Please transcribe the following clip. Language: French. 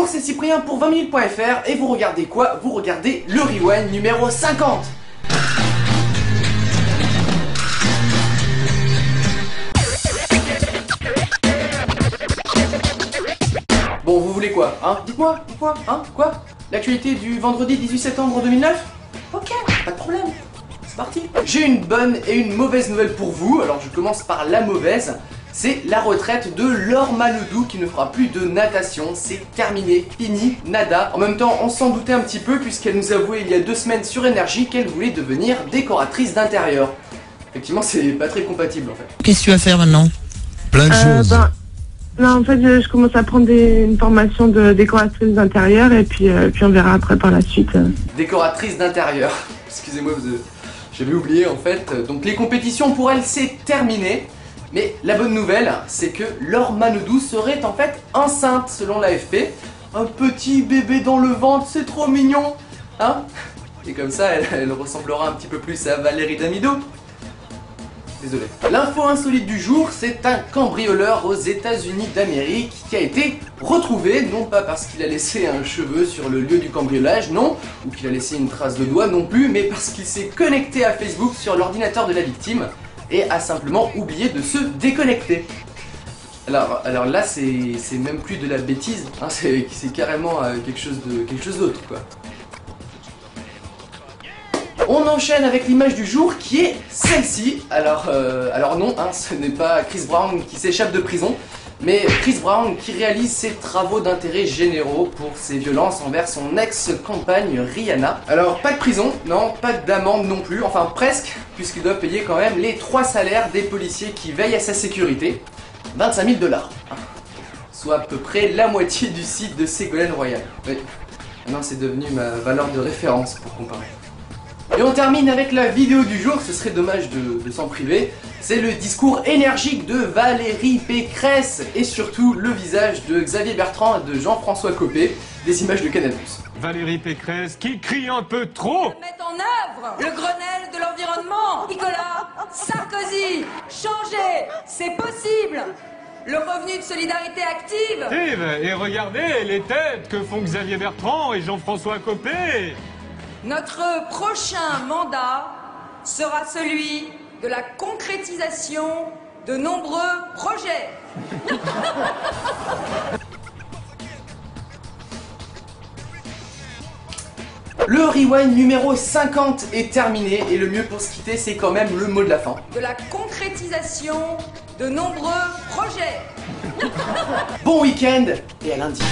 Bonjour, c'est Cyprien pour 20minutes.fr et vous regardez quoi? Vous regardez le Rewind numéro 50. Bon, vous voulez quoi, hein? Dites-moi, hein? Quoi? L'actualité du vendredi 18 septembre 2009? Ok, pas de problème. C'est parti. J'ai une bonne et une mauvaise nouvelle pour vous. Alors je commence par la mauvaise. C'est la retraite de Laure Manodou qui ne fera plus de natation. C'est terminé, fini, nada. En même temps, on s'en doutait un petit peu puisqu'elle nous avouait il y a 2 semaines sur Énergie qu'elle voulait devenir décoratrice d'intérieur. Effectivement, c'est pas très compatible en fait. Qu'est-ce que tu vas faire maintenant? Plein de choses. Non, en fait, je commence à prendre une formation de décoratrice d'intérieur et puis on verra après par la suite. Décoratrice d'intérieur. Excusez-moi, j'avais oublié en fait. Donc les compétitions pour elle, c'est terminé. Mais la bonne nouvelle, c'est que Laure Manodou serait en fait enceinte selon l'AFP. Un petit bébé dans le ventre, c'est trop mignon, hein? Et comme ça, elle ressemblera un petit peu plus à Valérie Damido. Désolé. L'info insolite du jour, c'est un cambrioleur aux États-Unis d'Amérique qui a été retrouvé, non pas parce qu'il a laissé un cheveu sur le lieu du cambriolage, non, ou qu'il a laissé une trace de doigt non plus, mais parce qu'il s'est connecté à Facebook sur l'ordinateur de la victime et a simplement oublié de se déconnecter. Alors là, c'est même plus de la bêtise, hein, c'est carrément quelque chose d'autre, quoi. On enchaîne avec l'image du jour qui est celle-ci. Alors non, hein, ce n'est pas Chris Brown qui s'échappe de prison, mais Chris Brown qui réalise ses travaux d'intérêt généraux pour ses violences envers son ex-compagne Rihanna. Alors pas de prison, non, pas d'amende non plus, enfin presque, puisqu'il doit payer quand même les 3 salaires des policiers qui veillent à sa sécurité. 25 000 $, hein, soit à peu près la moitié du site de Ségolène Royal. Oui, maintenant c'est devenu ma valeur de référence pour comparer. Et on termine avec la vidéo du jour, ce serait dommage de s'en priver. C'est le discours énergique de Valérie Pécresse et surtout le visage de Xavier Bertrand et de Jean-François Copé, des images de Canal+. Valérie Pécresse qui crie un peu trop. Mettre en œuvre le Grenelle de l'environnement. Nicolas Sarkozy, changer, c'est possible. Le revenu de solidarité active. Et regardez les têtes que font Xavier Bertrand et Jean-François Copé. Notre prochain mandat sera celui de la concrétisation de nombreux projets. Le Rewind numéro 50 est terminé et le mieux pour se quitter, c'est quand même le mot de la fin. De la concrétisation de nombreux projets. Bon week-end et à lundi.